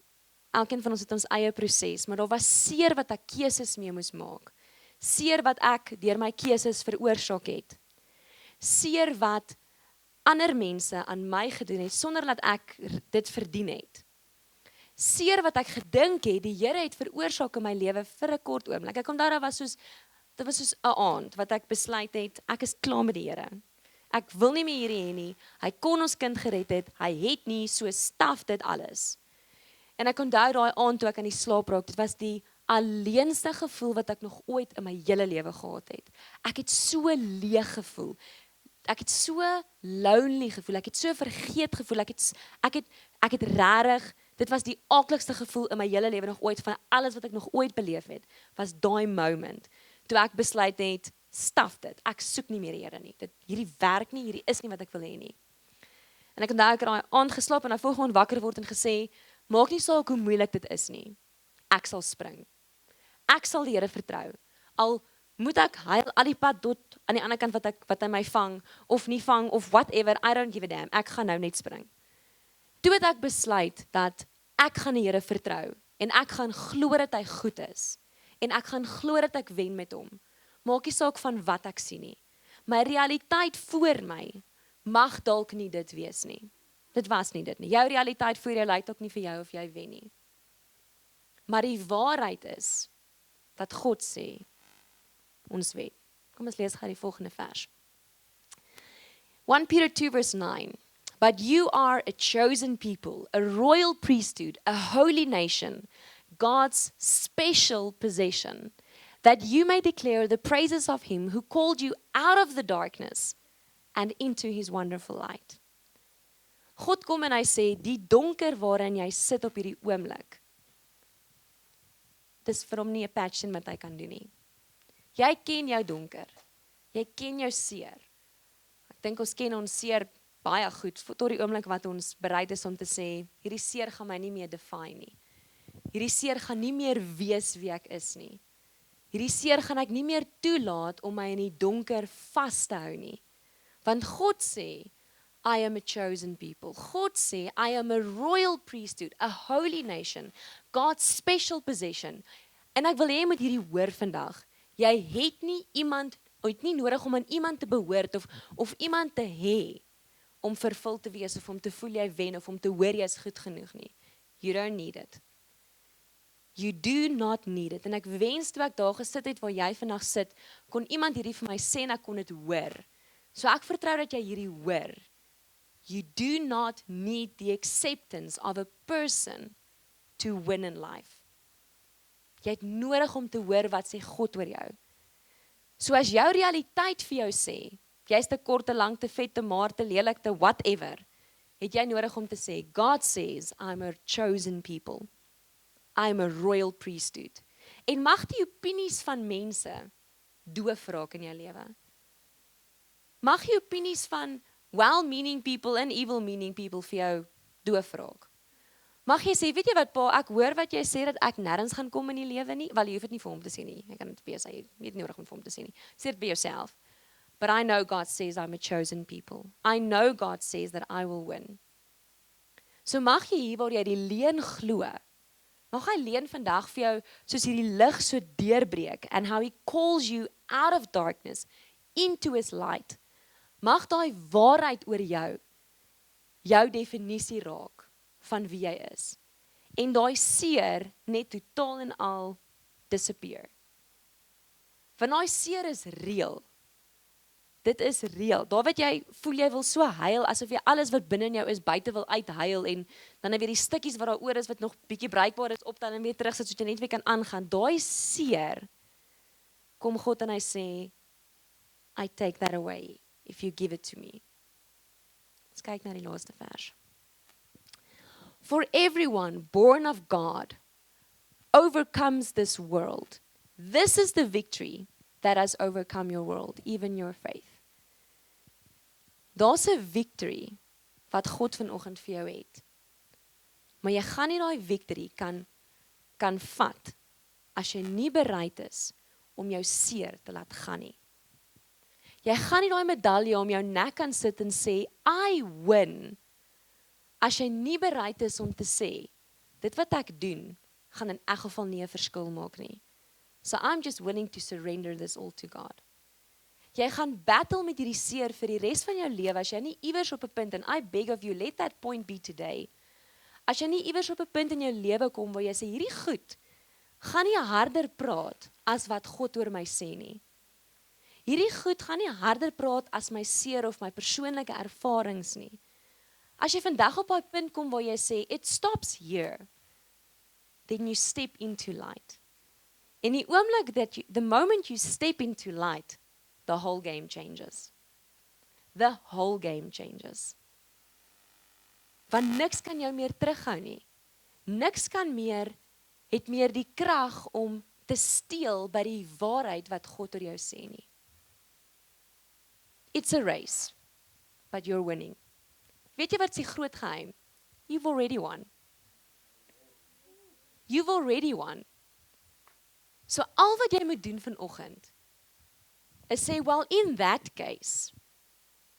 elkeen van ons het ons eie proses, maar daar was seer wat ek keuses mee moes maak. Seer wat ek deur my keuses veroorsaak het. Seer wat ander mense aan my gedoen het sonder dat ek dit verdien het. Seer wat ek gedink het die Here het veroorsaak in my lewe vir 'n kort oomblik. Ek onthou dit was soos 'n aand wat ek besluit het, ek is klaar met die Here. Ek wil nie meer hierdie hê nie. Hy kon ons kind gered het. Hy het nie, so staf dit alles. En ek onthou daai aand toe ek aan die slaap raak, dit was die alleenste gevoel wat ek nog ooit in my hele lewe gehad het. Ek het so leeg gevoel. Ek het so lonely gevoel. Ek het so vergeet gevoel. Ek het regtig, dit was die aaklikste gevoel in my hele lewe nog ooit van alles wat ek nog ooit beleef het, was daai moment toe ek besluit het, staf dit. Ek soek nie meer die Here nie. Hierdie werk nie, hierdie is nie wat ek wil hê nie. En ek onthou ek het daai aand geslaap en dan volgende wakker word en gesê, maak nie saak hoe moeilik dit is nie. Ek sal spring. Ek sal die Here vertrou. Al moet ek huil al die pad tot aan die ander kant wat hy my vang of nie vang of whatever, I don't give a damn. Ek gaan nou net spring. Toe het ek besluit dat ek gaan die Here vertrou en ek gaan glo dat hy goed is en ek gaan glo dat ek wen met hom. Maak nie saak van wat ek sien nie. My realiteit voor my mag dalk nie dit wees nie. Dit was nie dit nie. Jou realiteit voor jou lyk dalk nie vir jou of jy wen nie. Maar die waarheid is dat God sê ons wen. Kom ons lees gou die volgende vers. 1 Peter 2 verse 9. But you are a chosen people, a royal priesthood, a holy nation, God's special possession, that you may declare the praises of him who called you out of the darkness and into his wonderful light. God kom en hy sê, die donker waarin jy sit op hierdie oomblik, dis vir hom nie 'n patch in wat hy kan doen nie. Jy ken jou donker. Jy ken jou seer. Ek dink ons ken ons seer baie goed, tot die oomblik wat ons bereid is om te sê, hierdie seer gaan my nie meer define nie. Hierdie seer gaan nie meer wees wie ek is nie. Hierdie seer gaan ek nie meer toelaat om my in die donker vas te hou nie. Want God sê, I am a chosen people. God sê, I am a royal priesthood, a holy nation, God's special possession. En ek wil hê jy moet hierdie hoor vandag. Jy het nie iemand, ooit nie nodig om aan iemand te behoort of iemand te hê om vervul te wees of om te voel jy wen of om te hoor jy is goed genoeg nie. You don't need it. You do not need it. En ek wens toe ek daar gesit het waar jy vandag sit, kon iemand hierdie vir my sê en ek kon dit hoor. So ek vertrou dat jy hierdie hoor. You do not need the acceptance of a person to win in life. Jy het nodig om te hoor wat sê God oor jou. So as jou realiteit vir jou sê, jy's te kort, te lank, te vet, te maar, te lelik, te whatever, het jy nodig om te sê, God says, I'm a chosen people. I'm a royal priesthood. En mag die opinies van mense doof raak in jou lewe. Mag die opinies van well-meaning people en evil-meaning people vir jou doof raak. Mag jy sê, weet jy wat pa, ek hoor wat jy sê dat ek nêrens gaan kom in die lewe nie, wel jy hoef dit nie vir hom te sê nie. Jy kan dit vir jou sê, jy het nie nodig om vir hom te sê nie. Sê dit by jouself. But I know God says I'm a chosen people. I know God says that I will win. So mag jy hier waar jy die leuen glo, mag hy leuen vandag vir jou soos hierdie lig so deurbreek and how he calls you out of darkness into his light. Mag daai waarheid oor jou definisie raak van wie jy is. En daai seer net totaal en al disappear. Want daai seer is reël. Dit is reël. Daar wat jy voel jy wil so huil asof jy alles wat binne in jou is buite wil uithuil en dan weer die stukkies wat daaroor is wat nog bietjie bruikbaar is op dan en weer terug sit sodat jy net weer kan aangaan. Daai seer kom God en hy sê I take that away if you give it to me. Ons kyk na die laaste vers. For everyone born of God overcomes this world. This is the victory that has overcome your world, even your faith. Daar's 'n victory wat God vanoggend vir jou het. Maar jy gaan nie daai victory kan vat as jy nie bereid is om jou seer te laat gaan nie. Jy gaan nie daai medalje om jou nek kan sit en sê I win as jy nie bereid is om te sê dit wat ek doen gaan in elk geval nie 'n verskil maak nie. So I'm just willing to surrender this all to God. Jy gaan battle met hierdie seer vir die res van jou lewe as jy nie iewers op 'n punt en I beg of you let that point be today. As jy nie iewers op 'n punt in jou lewe kom waar jy sê hierdie goed gaan nie harder praat as wat God oor my sê nie. Hierdie goed gaan nie harder praat as my seer of my persoonlike ervarings nie. As jy vandag op daai punt kom waar jy sê it stops here, then you step into light. In die oomblik the moment you step into light, the whole game changes. The whole game changes. Want niks kan jou meer terughou nie. Niks kan het meer die krag om te steel by die waarheid wat God oor jou sê nie. It's a race, but you're winning. Weet jy wat is die groot geheim? You've already won. You've already won. So al wat jy moet doen vanoggend is sê, well, in that case,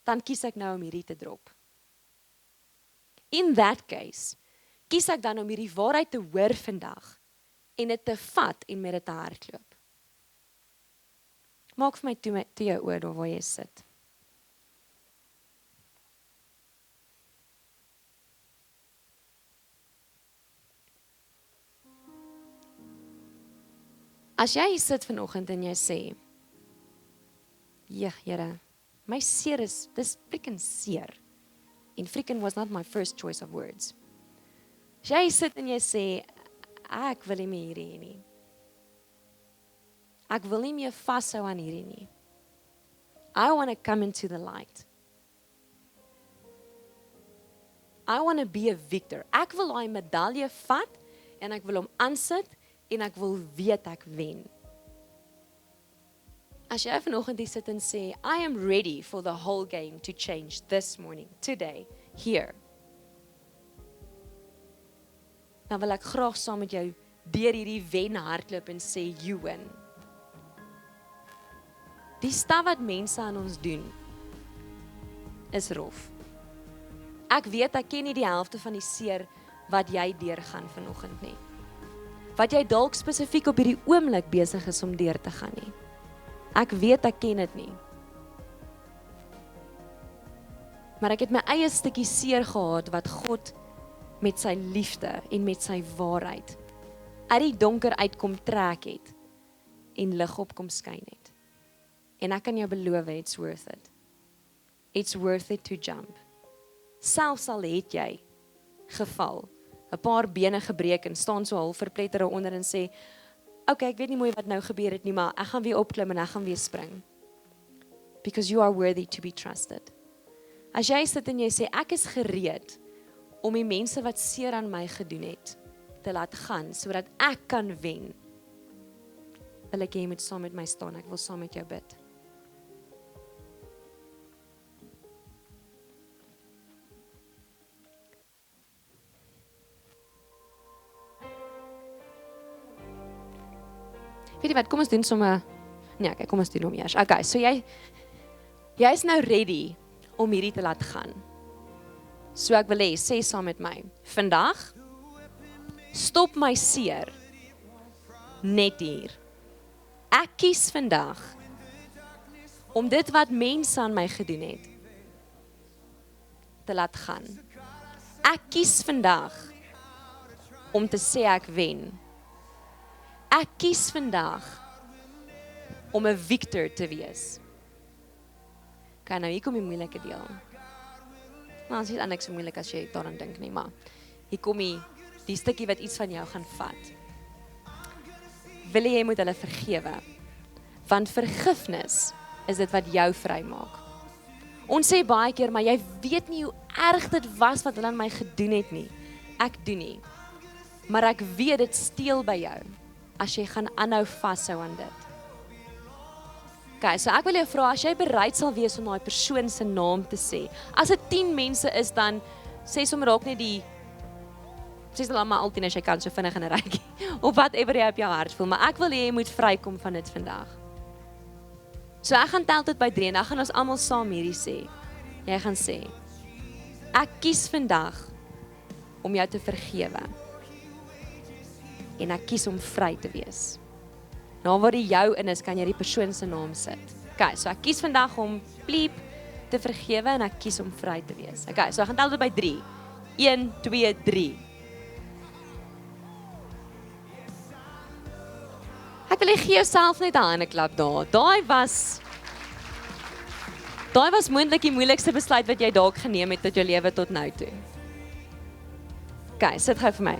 dan kies ek nou om hierdie te drop. In that case, kies ek dan om hierdie waarheid te hoor vandag en dit te vat en met dit te hardloop. Maak vir my toe jou oor daar waar jy sit. As jy hier sit vanoggend en jy sê, ja, Here, my seer dis freaking seer. En freaking was not my first choice of words. As jy sit en jy sê, ek wil nie meer hierdie hê nie. Ek wil nie meer vashou aan hierdie nie. I want to come into the light. I want to be a victor. Ek wil daai medalje vat en ek wil hom aansit en ek wil weet ek wen. As jy vanoggend hier sit en sê, I am ready for the whole game to change this morning, today, here. Dan wil ek graag saam met jou deur hierdie wen hardloop en sê, you win. Die stap wat mense aan ons doen, is rof. Ek weet, ek ken nie die helfte van die seer wat jy deurgaan vanoggend nie. Wat jy dalk spesifiek op hierdie oomblik besig is om deur te gaan nie. Ek weet, ek ken dit nie. Maar ek het my eie stukkie seer gehad wat God met sy liefde en met sy waarheid uit die donker uitkom trek het en lig op kom skyn het. En ek kan jou beloof, it's worth it. It's worth it to jump. Selfs al het jy geval, 'n paar bene gebreek en staan so half verpletter onder en sê, okay, ek weet nie mooi wat nou gebeur het nie, maar ek gaan weer opklim en ek gaan weer spring. Because you are worthy to be trusted. As jy sit en jy sê, ek is gereed om die mense wat seer aan my gedoen het, te laat gaan, sodat ek kan wen, wil ek jy moet saam met my staan, ek wil saam met jou bid. Weet jy wat, kom ons doen sommer, nee, okay, kom ons doen hom eers. Okay, so jy is nou ready om hierdie te laat gaan. So ek wil hê, sê saam met my, vandag, stop my seer, net hier. Ek kies vandag, om dit wat mense aan my gedoen het, te laat gaan. Ek kies vandag, om te sê ek wen. Ek kies vandag om 'n victor te wees. Okay, nou hier kom die moeilike deel. Nou, dit is eintlik so moeilik as jy daaraan dink nie, maar hier kom die stukkie wat iets van jou gaan vat. Wil jy moet hulle vergewe? Want vergifnis is dit wat jou vrymaak. Ons sê baie keer, maar jy weet nie hoe erg dit was wat hulle aan my gedoen het nie. Ek doen nie. Maar ek weet dit steel by jou. As jy gaan aanhou vashou aan dit. Okay, so ek wil jou vra, as jy bereid sal wees om daai persoon se naam te sê. As dit 10 mense is, dan sê sommer dalk net sê hulle maar altyd as jy kan, so vinnig in 'n rytjie. Of whatever jy op jou hart voel, maar ek wil hê jy moet vrykom van dit vandag. So ek gaan tel tot by 3 en dan gaan ons almal saam hierdie sê. Jy gaan sê, ek kies vandag om jou te vergewe. En ek kies om vry te wees. Nou waar die jou in is, kan jy die persoon se naam sit. Okay, so ek kies vandag om pliep te vergewe en ek kies om vry te wees. Okay, so ek gaan tel tot by 3. 1, 2, 3. Ek wil gee jouself net 'n handeklap daar. Daai was moontlik die moeilikste besluit wat jy dalk geneem het tot jou lewe tot nou toe. Okay, sit gou vir my.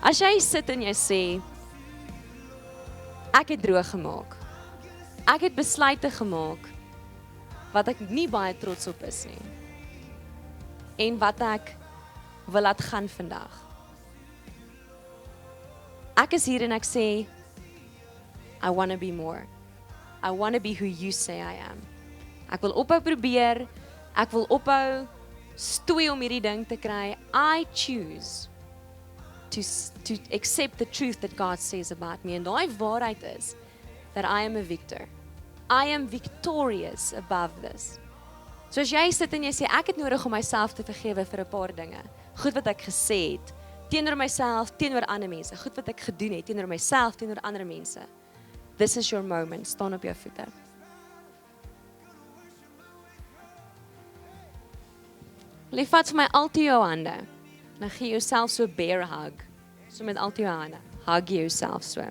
As jy sit en jy sê, ek het droog gemaak. Ek het besluite gemaak wat ek nie baie trots op is nie. En wat ek wil laat gaan vandag. Ek is hier en ek sê, I want to be more. I want to be who you say I am. Ek wil ophou probeer, ek wil ophou stoei om hierdie ding te kry. I choose to accept the truth that God says about me. En daai waarheid is that I am a victor. I am victorious above this. So as jy sit en jy sê, ek het nodig om myself te vergewe vir 'n paar dinge. Goed wat ek gesê het, teenoor myself, teenoor ander mense. Goed wat ek gedoen het, teenoor myself, teenoor ander mense. This is your moment. Staan op jou voete. Jy vat vir my altyd jou hande. Dan gee jy jouself so 'n bear hug. So met altyd jou hande. Hug jouself so.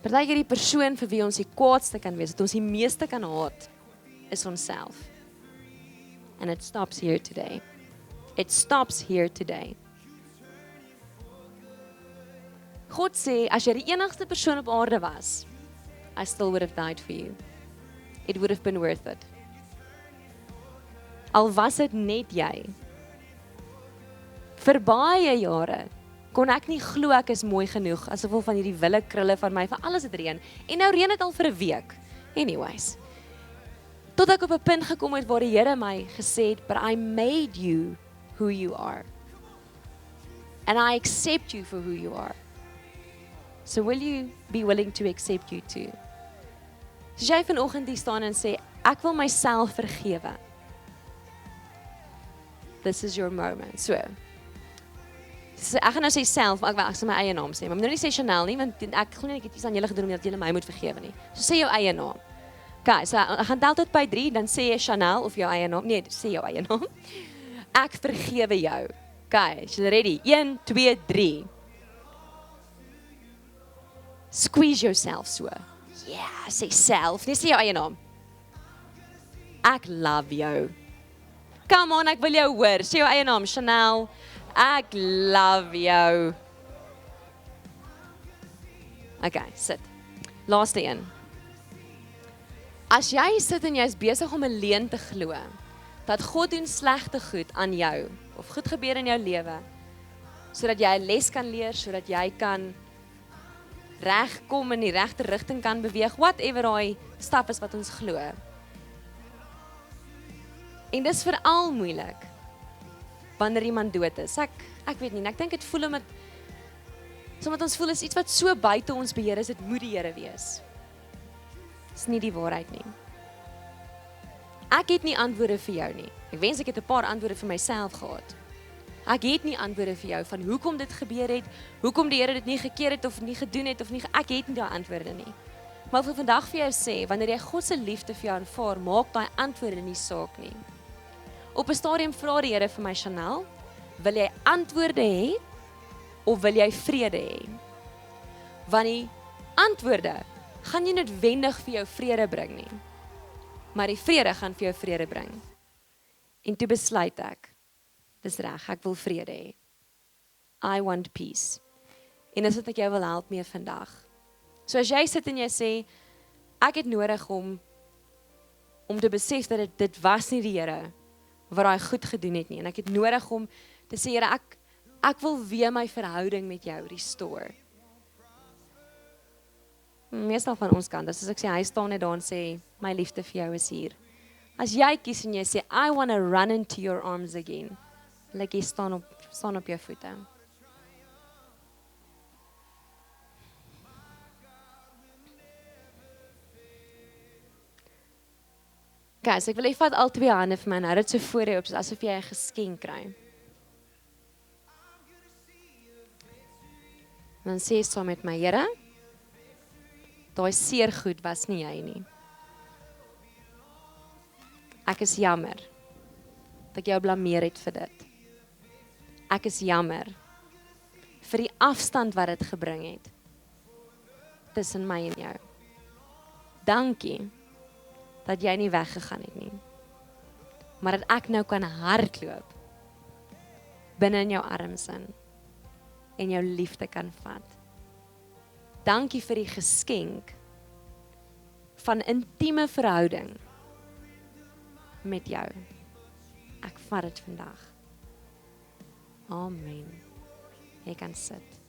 Partykeer die persoon vir wie ons die kwaadste kan wees, dat ons die meeste kan haat, is onsself. And it stops here today. It stops here today. God sê, as jy die enigste persoon op aarde was, I still would have died for you. It would have been worth it. Al was dit net jy. Vir baie jare kon ek nie glo ek is mooi genoeg, as gevolg van hierdie wille krulle van my, van alles het reën. En nou reën dit al vir 'n week. Anyways. Tot ek op 'n punt gekom het waar die Here my gesê het, but I made you who you are. And I accept you for who you are. So will you be willing to accept you too? As jy vanoggend hier staan en sê, ek wil myself vergewe. This is your moment. So ek gaan nou sê self, maar ek sê my eie naam sê. Maar moet nou nie sê Chanel nie, want ek glo nie ek het iets aan julle gedoen omdat julle my moet vergewe nie. So sê jou eie naam. Okay, so ek gaan tel tot by 3, dan sê jy Chanel of jou eie naam. Nee, sê jou eie naam. Ek vergewe jou. Okay, is jy ready? 1, 2, 3. Squeeze yourself so. Yeah, sê self. Nee, sê jou eie naam. Ek love jou. Come on, ek wil jou hoor. Sê jou eie naam, Chanel. Ek love jou. Okay, sit. Laaste een. As jy sit en jy is besig om 'n leuen te glo, dat God doen slegte goed aan jou, of goed gebeur in jou lewe, sodat jy 'n les kan leer, sodat jy kan regkom in die regte rigting kan beweeg, whatever daai stap is wat ons glo. En dis veral moeilik wanneer iemand dood is. Ek weet nie, ek dink dit voel omdat ons voel is iets wat so buite ons beheer is, dit moet die Here wees. Dis nie die waarheid nie. Ek het nie antwoorde vir jou nie. Ek wens ek het 'n paar antwoorde vir myself gehad. Ek het nie antwoorde vir jou van hoekom dit gebeur het, hoekom die Here dit nie gekeer het of nie gedoen het of nie. Ek het nie daai antwoorde nie. Maar ek wil vandag vir jou sê, wanneer jy God se liefde vir jou aanvaar, maak daai antwoorde nie saak nie. Op 'n stadium vra die Here vir my, Chanel, wil jy antwoorde hê of wil jy vrede hê? Want die antwoorde gaan nie noodwendig vir jou vrede bring nie. Maar die vrede gaan vir jou vrede bring. En toe besluit ek, dis reg, ek wil vrede hê. I want peace. En dis wat ek jou wil help mee vandag. So as jy sit en jy sê, ek het nodig om te besef dat dit was nie die Here wat hy goed gedoen het nie. En ek het nodig om te sê, Here, ek wil weer my verhouding met jou restore. Meestal van ons kant, as ek sê, hy staan net daar en sê, my liefde vir jou is hier. As jy kies en jy sê, I want to run into your arms again, like jy staan op jou voete. Okay, so ek wil jy vat al twee hande vir my en hou dit so voor jou op, asof jy 'n geskenk kry. Dan sê jy saam met my, Here, daai seer goed was nie jy nie. Ek is jammer dat ek jou blameer het vir dit. Ek is jammer vir die afstand wat dit gebring het tussen my en jou. Dankie dat jy nie weggegaan het nie, maar dat ek nou kan hardloop binne in jou arms in en jou liefde kan vat. Dankie vir die geskenk van intieme verhouding met jou. Ek vat dit vandag. Amen. Jy kan sit.